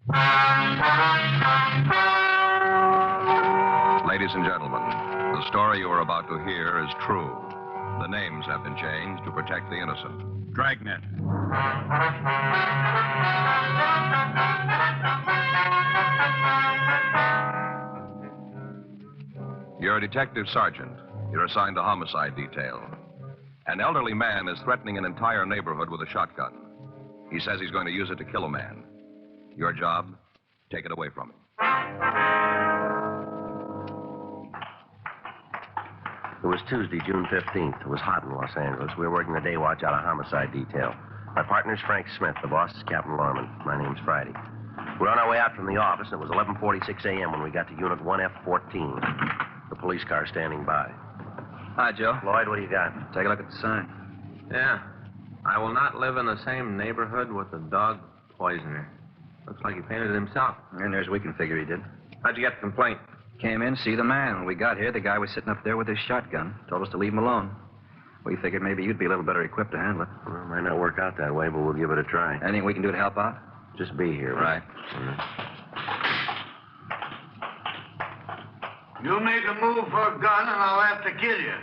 Ladies and gentlemen, the story you are about to hear is true. The names have been changed to protect the innocent. Dragnet. You're a detective sergeant. You're assigned to homicide detail. An elderly man is threatening an entire neighborhood with a shotgun. He says he's going to use it to kill a man. Your job? Take it away from him. It was Tuesday, June 15th. It was hot in Los Angeles. We were working the day watch out of homicide detail. My partner's Frank Smith. The boss is Captain Lorman. My name's Friday. We were on our way out from the office, and it was 11:46 a.m. when we got to Unit 1F14. The police car standing by. Hi, Joe. Lloyd, what do you got? Take a look at the sign. Yeah. I will not live in the same neighborhood with a dog poisoner. Looks like he painted it himself. And there's we can figure he did. How'd you get the complaint? Came in, see the man. When we got here, the guy was sitting up there with his shotgun. Told us to leave him alone. We figured maybe you'd be a little better equipped to handle it. Well, it might not work out that way, but we'll give it a try. Anything we can do to help out? Just be here. Right. You make a move for a gun, and I'll have to kill you.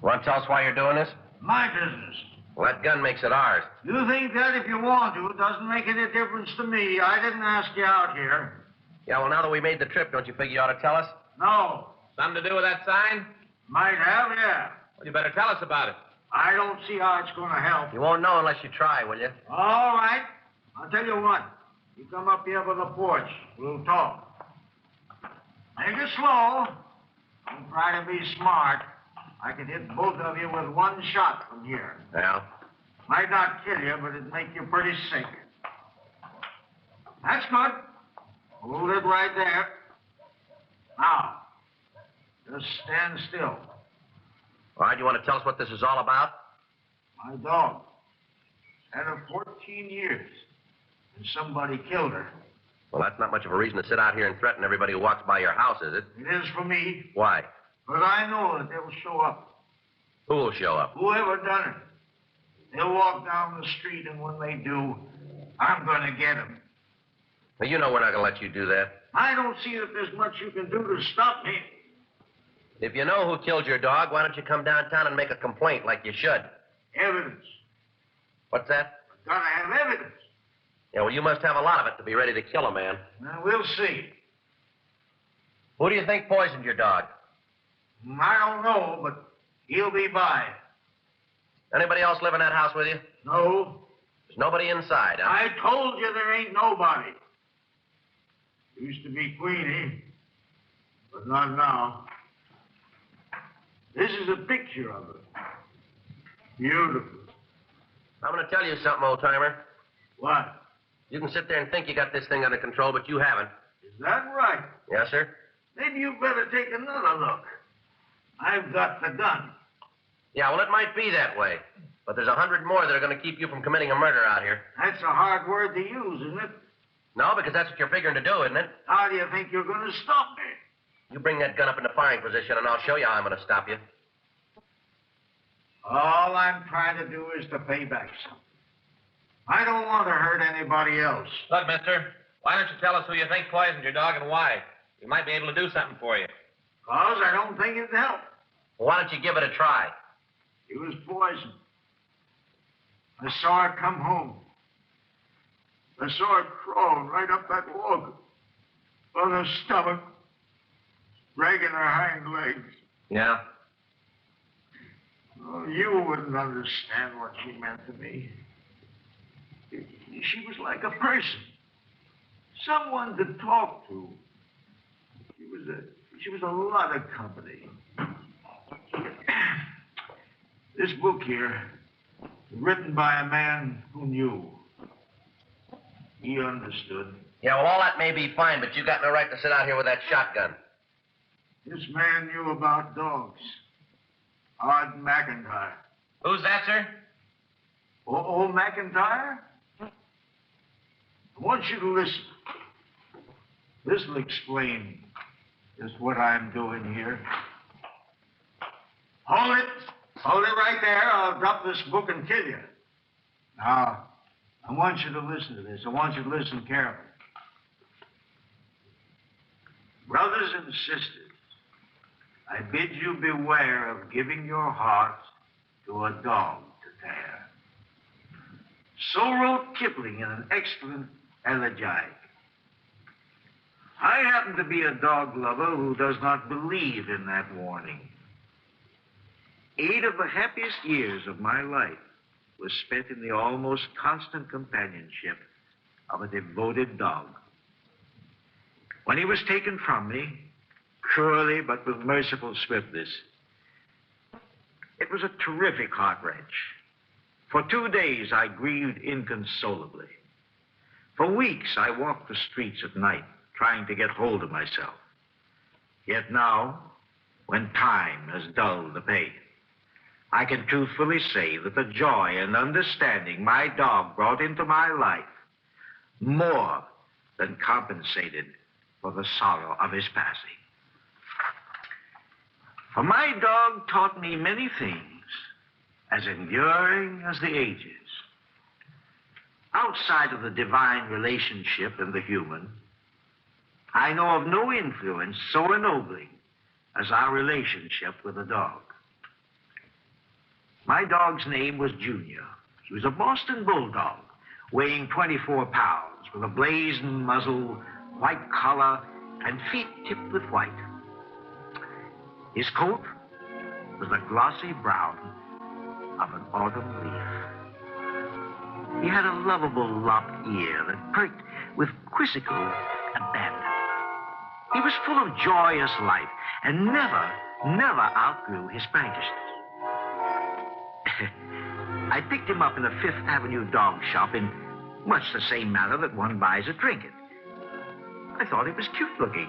Want to tell us why you're doing this? My business. Well, that gun makes it ours. You think that if you want to, it doesn't make any difference to me. I didn't ask you out here. Yeah, well, now that we made the trip, don't you figure you ought to tell us? No. Something to do with that sign? Might have, yeah. Well, you better tell us about it. I don't see how it's going to help. You won't know unless you try, will you? All right. I'll tell you what. You come up here by the porch. We'll talk. Take it slow. Don't try to be smart. I could hit both of you with one shot from here. Yeah? Might not kill you, but it'd make you pretty sick. That's good. Hold it right there. Now, just stand still. All right, you want to tell us what this is all about? My dog. Had her 14 years. And somebody killed her. Well, that's not much of a reason to sit out here and threaten everybody who walks by your house, is it? It is for me. Why? But I know that they'll show up. Who will show up? Whoever done it. They'll walk down the street, and when they do, I'm going to get them. Well, you know we're not going to let you do that. I don't see that there's much you can do to stop me. If you know who killed your dog, why don't you come downtown and make a complaint like you should? Evidence. What's that? Gotta have evidence. Yeah, well, you must have a lot of it to be ready to kill a man. Now, we'll see. Who do you think poisoned your dog? I don't know, but he'll be by. Anybody else live in that house with you? No. There's nobody inside, huh? I told you there ain't nobody. Used to be Queenie, but not now. This is a picture of her. Beautiful. I'm going to tell you something, old-timer. What? You can sit there and think you got this thing under control, but you haven't. Is that right? Yes, sir? Then you better take another look. I've got the gun. Yeah, well, it might be that way. But there's 100 more that are going to keep you from committing a murder out here. That's a hard word to use, isn't it? No, because that's what you're figuring to do, isn't it? How do you think you're going to stop me? You bring that gun up into firing position, and I'll show you how I'm going to stop you. All I'm trying to do is to pay back something. I don't want to hurt anybody else. Look, mister, why don't you tell us who you think poisoned your dog and why? We might be able to do something for you. Because I don't think it'd help. Well, why don't you give it a try? He was poisoned. I saw her come home. I saw her crawling right up that walk on her stomach, dragging her hind legs. Yeah? Oh, you wouldn't understand what she meant to me. She was like a person, someone to talk to. She was a lot of company. This book here, written by a man who knew. He understood. Yeah, well, all that may be fine, but you got no right to sit out here with that shotgun. This man knew about dogs. Art McIntyre. Who's that, sir? Old McIntyre? I want you to listen. This will explain just what I'm doing here. Hold it. Hold it right there. I'll drop this book and kill you. Now, I want you to listen to this. I want you to listen carefully. Brothers and sisters, I bid you beware of giving your hearts to a dog to tear. So wrote Kipling in an excellent elegiac. I happen to be a dog lover who does not believe in that warning. 8 of the happiest years of my life was spent in the almost constant companionship of a devoted dog. When he was taken from me, cruelly but with merciful swiftness, it was a terrific heart wrench. For 2 days, I grieved inconsolably. For weeks, I walked the streets at night, trying to get hold of myself. Yet now, when time has dulled the pain, I can truthfully say that the joy and understanding my dog brought into my life more than compensated for the sorrow of his passing. For my dog taught me many things as enduring as the ages. Outside of the divine relationship and the human, I know of no influence so ennobling as our relationship with a dog. My dog's name was Junior. He was a Boston bulldog, weighing 24 pounds, with a blazing muzzle, white collar, and feet tipped with white. His coat was the glossy brown of an autumn leaf. He had a lovable lopped ear that perked with quizzical abandon. He was full of joyous life and never outgrew his prankishness. I picked him up in a Fifth Avenue dog shop in much the same manner that one buys a trinket. I thought he was cute looking.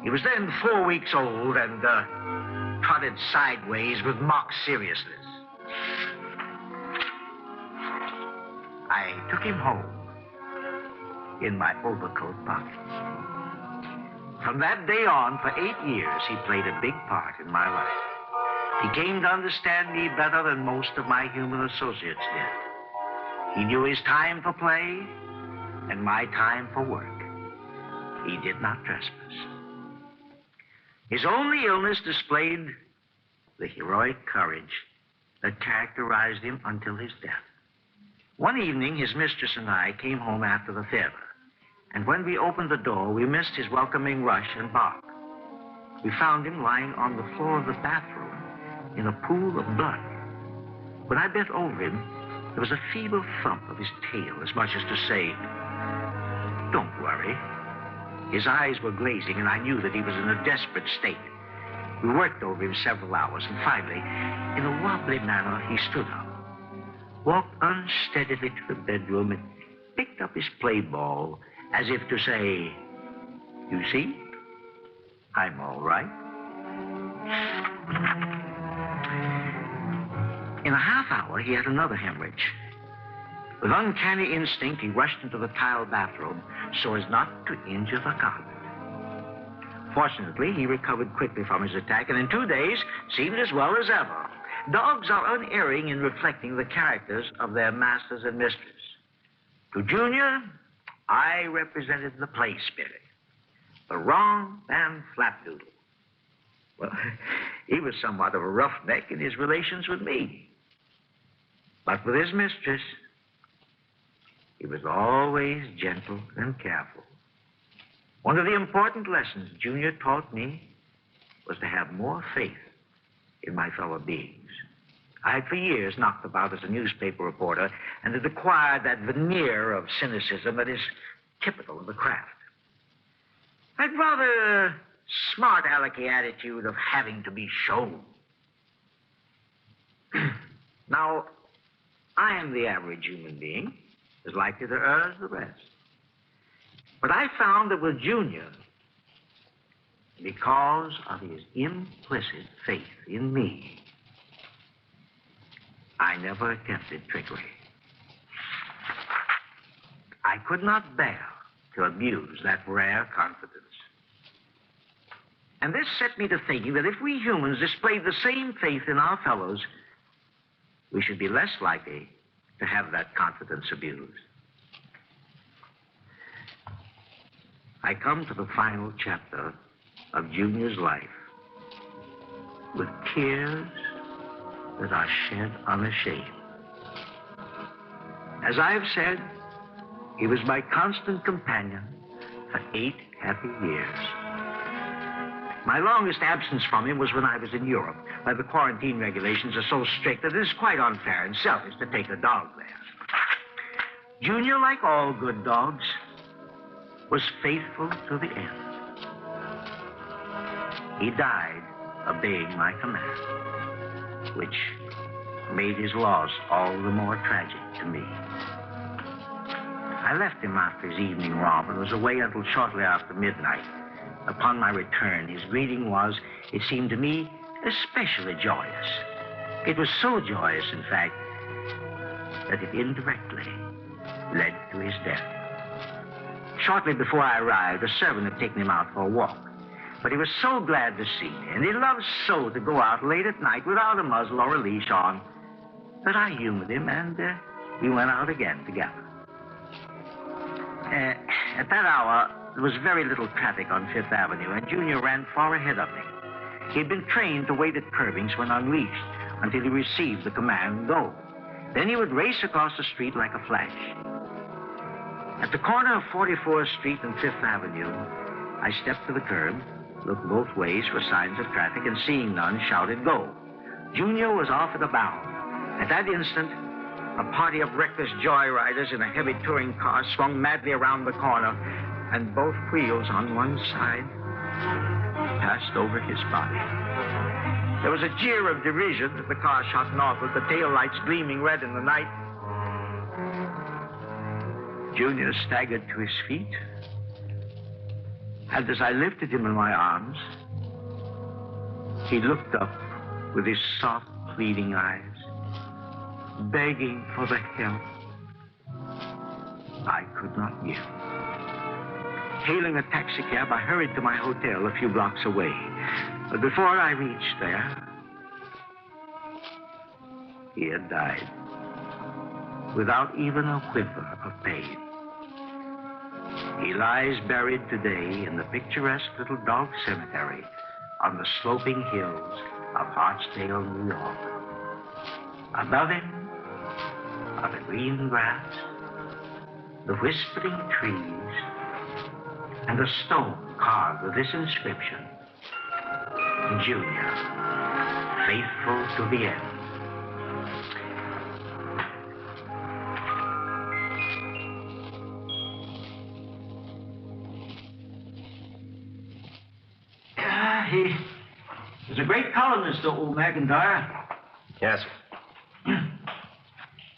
He was then 4 weeks old and trotted sideways with mock seriousness. I took him home in my overcoat pocket. From that day on, for 8 years, he played a big part in my life. He came to understand me better than most of my human associates did. He knew his time for play and my time for work. He did not trespass. His only illness displayed the heroic courage that characterized him until his death. One evening, his mistress and I came home after the theater, and when we opened the door, we missed his welcoming rush and bark. We found him lying on the floor of the bathroom in a pool of blood. When I bent over him, there was a feeble thump of his tail, as much as to say, "Don't worry." His eyes were glazing, and I knew that he was in a desperate state. We worked over him several hours, and finally, in a wobbly manner, he stood up, walked unsteadily to the bedroom, and picked up his play ball, as if to say, "You see, I'm all right." In a half hour, he had another hemorrhage. With uncanny instinct, he rushed into the tile bathroom so as not to injure the carpet. Fortunately, he recovered quickly from his attack, and in 2 days seemed as well as ever. Dogs are unerring in reflecting the characters of their masters and mistress. To Junior, I represented the play spirit, the romp and flapdoodle. Well, he was somewhat of a roughneck in his relations with me. But with his mistress, he was always gentle and careful. One of the important lessons Junior taught me was to have more faith in my fellow beings. I had for years knocked about as a newspaper reporter and had acquired that veneer of cynicism that is typical of the craft. I'd rather a smart alecky attitude of having to be shown. Now, I am the average human being, as likely to err as the rest. But I found that with Junior, because of his implicit faith in me, I never attempted trickery. I could not bear to abuse that rare confidence. And this set me to thinking that if we humans displayed the same faith in our fellows, we should be less likely to have that confidence abused. I come to the final chapter of Junior's life with tears that are shed unashamed. As I have said, he was my constant companion for 8 happy years. My longest absence from him was when I was in Europe, where the quarantine regulations are so strict that it is quite unfair and selfish to take a dog there. Junior, like all good dogs, was faithful to the end. He died obeying my command, which made his loss all the more tragic to me. I left him after his evening romp and was away until shortly after midnight. Upon my return, his greeting was, it seemed to me, especially joyous. It was so joyous, in fact, that it indirectly led to his death. Shortly before I arrived, a servant had taken him out for a walk. But he was so glad to see me, and he loved so to go out late at night without a muzzle or a leash on, that I humored him, and we went out again together. At that hour, there was very little traffic on Fifth Avenue, and Junior ran far ahead of me. He had been trained to wait at curbings when unleashed until he received the command, go. Then he would race across the street like a flash. At the corner of 44th Street and Fifth Avenue, I stepped to the curb, looked both ways for signs of traffic, and seeing none, shouted, go. Junior was off at a bound. At that instant, a party of reckless joyriders in a heavy touring car swung madly around the corner, and both wheels on one side passed over his body. There was a jeer of derision as the car shot northward, the taillights gleaming red in the night. Junior staggered to his feet, and as I lifted him in my arms, he looked up with his soft, pleading eyes, begging for the help I could not give. Hailing a taxicab, I hurried to my hotel a few blocks away. But before I reached there, he had died without even a whimper of pain. He lies buried today in the picturesque little dog cemetery on the sloping hills of Hartsdale, New York. Above him are the green grass, the whispering trees, and a stone carved with this inscription, Junior, faithful to the end. He was a great columnist, old McIntyre. Yes. Now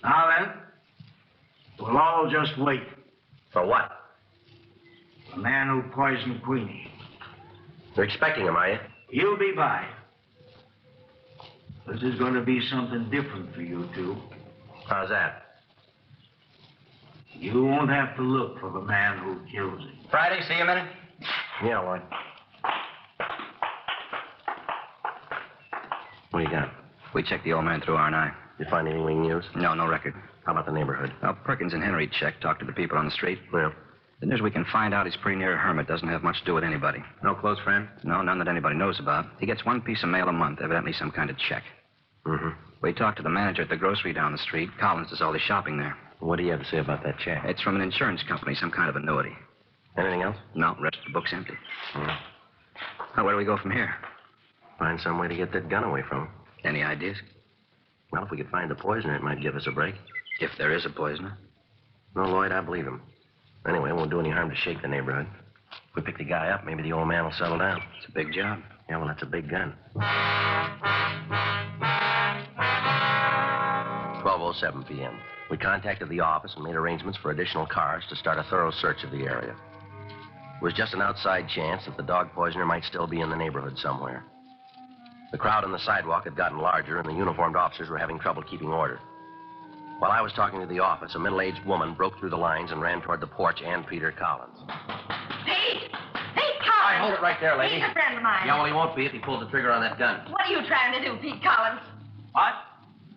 then, we'll all just wait. For what? The man who poisoned Queenie. You're expecting him, are you? He'll be by. This is going to be something different for you two. How's that? You won't have to look for the man who kills him. Friday, see you a minute? Yeah, Lloyd. What do you got? We checked the old man through R&I. You find anything we can use? No record. How about the neighborhood? Perkins and Henry checked, talked to the people on the street. Well, The news we can find out he's pretty near a hermit. Doesn't have much to do with anybody. No close friend? No, none that anybody knows about. He gets one piece of mail a month, evidently some kind of check. Mm-hmm. We talked to the manager at the grocery down the street. Collins does all his shopping there. What do you have to say about that check? It's from an insurance company, some kind of annuity. Anything else? No, rest of the book's empty. Mm. Now, where do we go from here? Find some way to get that gun away from him. Any ideas? Well, if we could find the poisoner, it might give us a break. If there is a poisoner. No, Lloyd, I believe him. Anyway, it won't do any harm to shake the neighborhood. If we pick the guy up, maybe the old man will settle down. It's a big job. Yeah, well, that's a big gun. 12:07 p.m. We contacted the office and made arrangements for additional cars to start a thorough search of the area. It was just an outside chance that the dog poisoner might still be in the neighborhood somewhere. The crowd on the sidewalk had gotten larger, and the uniformed officers were having trouble keeping order. While I was talking to the office, a middle-aged woman broke through the lines and ran toward the porch and Peter Collins. Pete! Pete Collins! All right, hold it right there, lady. He's a friend of mine. Yeah, well, he won't be if he pulls the trigger on that gun. What are you trying to do, Pete Collins? What?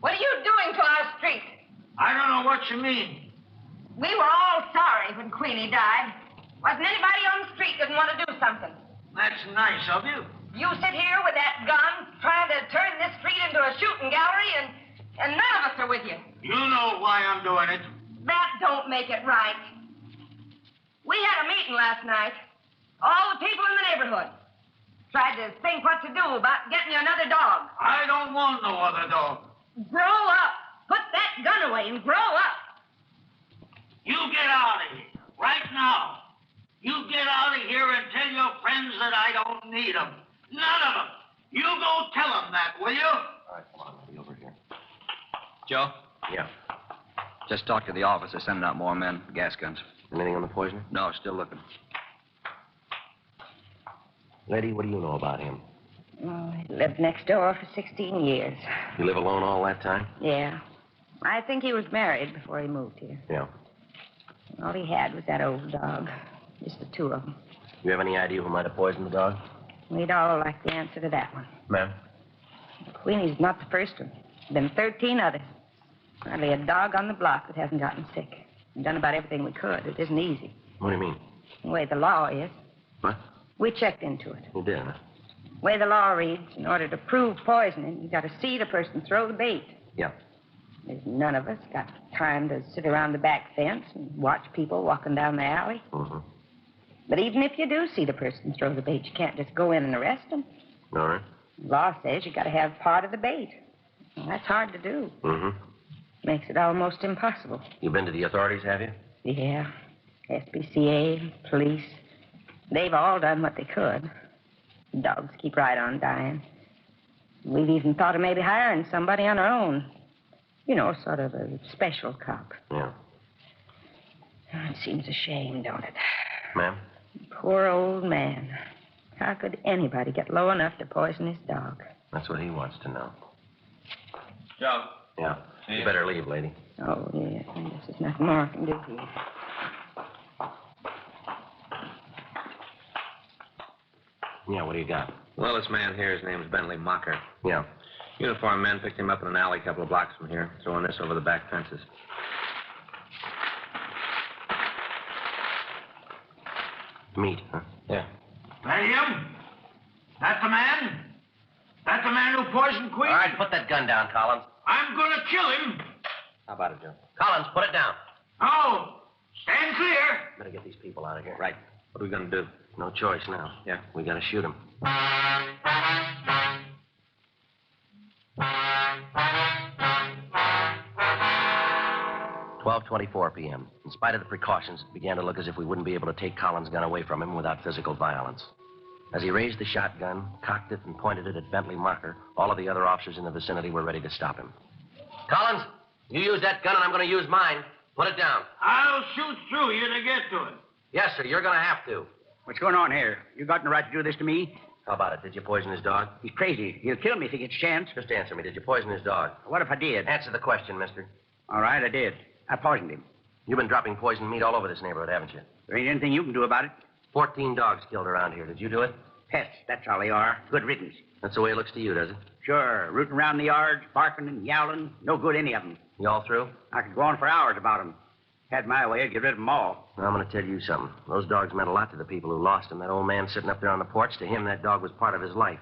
What are you doing to our street? I don't know what you mean. We were all sorry when Queenie died. Wasn't anybody on the street didn't want to do something. That's nice of you. You sit here with that gun trying to turn this street into a shooting gallery, and none of us are with you. You know why I'm doing it. That don't make it right. We had a meeting last night. All the people in the neighborhood. Tried to think what to do about getting you another dog. I don't want no other dog. Grow up. Put that gun away and grow up. You get out of here. Right now. You get out of here and tell your friends that I don't need them. None of them. You go tell them that, will you? All right, come on. I'll be over here. Joe? Yeah. Just talked to the office. They're sending out more men, gas guns. Anything on the poisoner? No, still looking. Lady, what do you know about him? Oh, he lived next door for 16 years. You live alone all that time? Yeah. I think he was married before he moved here. Yeah. All he had was that old dog. Just the two of them. You have any idea who might have poisoned the dog? We'd all like the answer to that one. Ma'am? Queenie's not the first one. There's been 13 others. Hardly a dog on the block that hasn't gotten sick. We've done about everything we could. It isn't easy. What do you mean? The way the law is. What? We checked into it. You did, huh? The way the law reads, in order to prove poisoning, you got to see the person throw the bait. Yeah. There's none of us got time to sit around the back fence and watch people walking down the alley. Mm-hmm. But even if you do see the person throw the bait, you can't just go in and arrest them. All right. The law says you got to have part of the bait. Well, that's hard to do. Mm-hmm. Makes it almost impossible. You been to the authorities, have you? Yeah. SPCA, police. They've all done what they could. The dogs keep right on dying. We've even thought of maybe hiring somebody on our own. You know, sort of a special cop. Yeah. Oh, it seems a shame, don't it? Ma'am? Poor old man. How could anybody get low enough to poison his dog? That's what he wants to know. Joe. Yeah. You better leave, lady. Oh, yes. I guess there's nothing more I can do here. Yeah, what do you got? Well, this man here, his name's Bentley Mocker. Yeah. Uniformed men picked him up in an alley a couple of blocks from here, throwing this over the back fences. Meat, huh? Yeah. That him? That the man? That the man who poisoned Queen? All right, put that gun down, Collins. I'm gonna kill him. How about it, Joe? Collins, put it down. No. Stand clear. Better get these people out of here. Right. What are we going to do? No choice now. Yeah. We gotta shoot him. 12:24 p.m. In spite of the precautions, it began to look as if we wouldn't be able to take Collins' gun away from him without physical violence. As he raised the shotgun, cocked it, and pointed it at Bentley Marker, all of the other officers in the vicinity were ready to stop him. Collins, you use that gun and I'm going to use mine. Put it down. I'll shoot through you to get to it. Yes, sir, you're going to have to. What's going on here? You got no right to do this to me? How about it? Did you poison his dog? He's crazy. He'll kill me if he gets a chance. Just answer me. Did you poison his dog? What if I did? Answer the question, mister. All right, I did. I poisoned him. You've been dropping poisoned meat all over this neighborhood, haven't you? There ain't anything you can do about it. 14 dogs killed around here. Did you do it? Pests, that's all they are. Good riddance. That's the way it looks to you, does it? Sure, rooting around the yards, barking and yowling. No good, any of them. You all through? I could go on for hours about them. Had my way, I'd get rid of them all. Well, I'm going to tell you something. Those dogs meant a lot to the people who lost them. That old man sitting up there on the porch, to him, that dog was part of his life.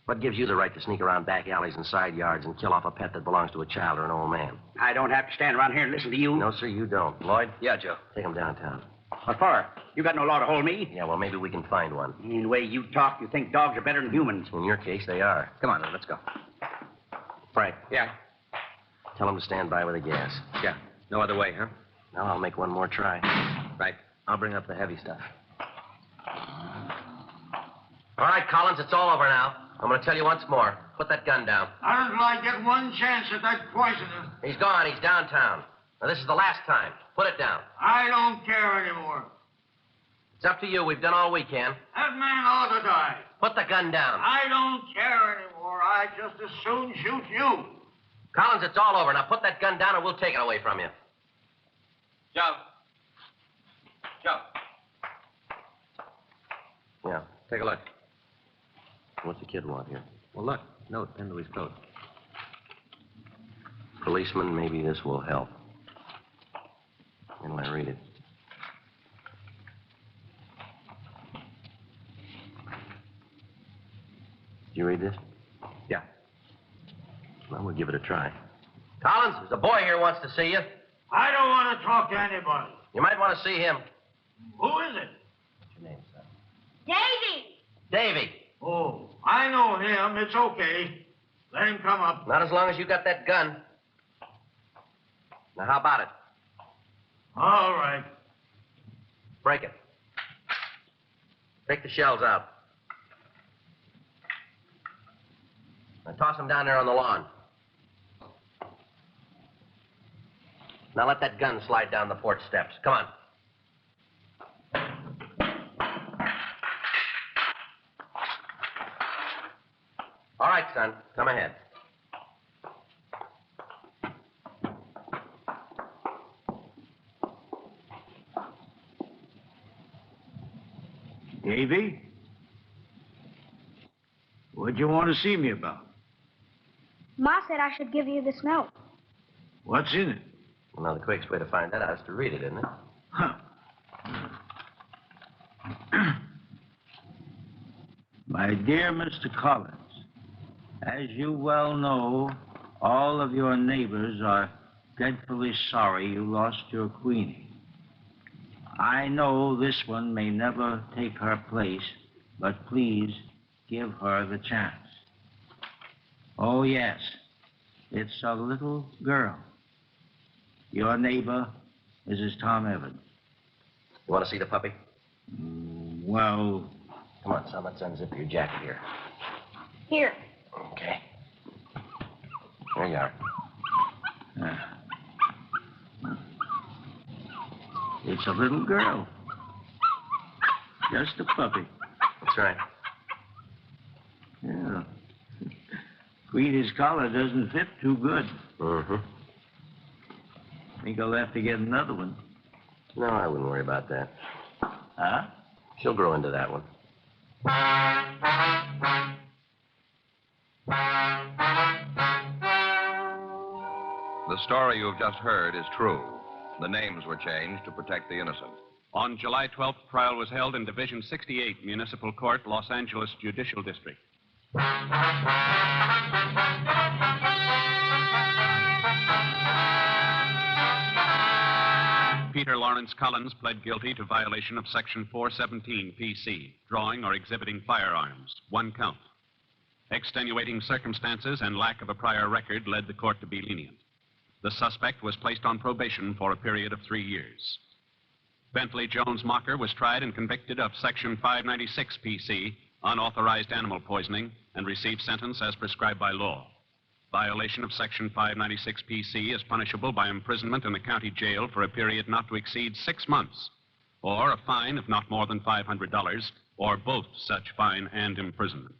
What gives you the right to sneak around back alleys and side yards and kill off a pet that belongs to a child or an old man? I don't have to stand around here and listen to you. No, sir, you don't. Lloyd? Yeah, Joe. Take him downtown. What for? You got no law to hold me. Yeah, well, maybe we can find one. In the way you talk, you think dogs are better than humans. In your case, they are. Come on, let's go. Frank, Yeah. tell him to stand by with the gas. Yeah. No other way, huh? Now I'll make one more try. Right. I'll bring up the heavy stuff. All right, Collins, it's all over now. I'm going to tell you once more. Put that gun down. Not until I get one chance at that poisoner. He's gone. He's downtown. Now, this is the last time. Put it down. I don't care anymore. It's up to you. We've done all we can. That man ought to die. Put the gun down. I don't care anymore. I'd just as soon shoot you. Collins, it's all over. Now put that gun down or we'll take it away from you. Joe. Joe. Yeah. Take a look. What's the kid want here? Well, look. Note pinned to his coat. Policeman, maybe this will help. And I read it. you read this? Yeah. Well, we'll give it a try. Collins, there's a boy here who wants to see you. I don't want to talk to anybody. You might want to see him. Who is it? What's your name, son? Davy! Davy. Oh, I know him. It's okay. Let him come up. Not as long as you got that gun. Now, how about it? All right. Break it. Take the shells out. Now, toss them down there on the lawn. Now, let that gun slide down the porch steps. Come on. All right, son. Come ahead. Davy? What'd you want to see me about? Ma said I should give you this note. What's in it? Well, now, the quickest way to find that out is to read it, isn't it? Huh. My dear Mr. Collins, as you well know, all of your neighbors are dreadfully sorry you lost your Queenie. I know this one may never take her place, but please give her the chance. Oh, yes, it's a little girl. Your neighbor, Mrs. Tom Evans. You want to see the puppy? Well, Come on, son. Let's unzip your jacket here. Here. Okay. There you are. It's a little girl. Just a puppy. That's right. Yeah. Queenie's collar doesn't fit too good. Mm-hmm. Think I'll have to get another one. No, I wouldn't worry about that. Huh? She'll grow into that one. The story you have just heard is true. The names were changed to protect the innocent. On July 12th, trial was held in Division 68, Municipal Court, Los Angeles Judicial District. Peter Lawrence Collins pled guilty to violation of Section 417 PC, drawing or exhibiting firearms, 1 count. Extenuating circumstances and lack of a prior record led the court to be lenient. The suspect was placed on probation for a period of 3 years. Bentley Jones Mocker was tried and convicted of Section 596 PC, unauthorized animal poisoning, and received sentence as prescribed by law. Violation of Section 596 PC is punishable by imprisonment in the county jail for a period not to exceed 6 months, or a fine of not more than $500, or both such fine and imprisonment.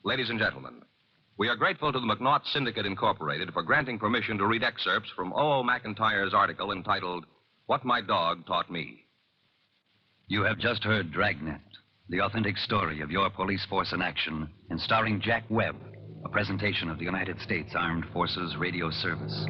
Ladies and gentlemen, we are grateful to the McNaught Syndicate Incorporated for granting permission to read excerpts from O.O. McIntyre's article entitled, What My Dog Taught Me. You have just heard Dragnet, the authentic story of your police force in action, and starring Jack Webb, a presentation of the United States Armed Forces Radio Service.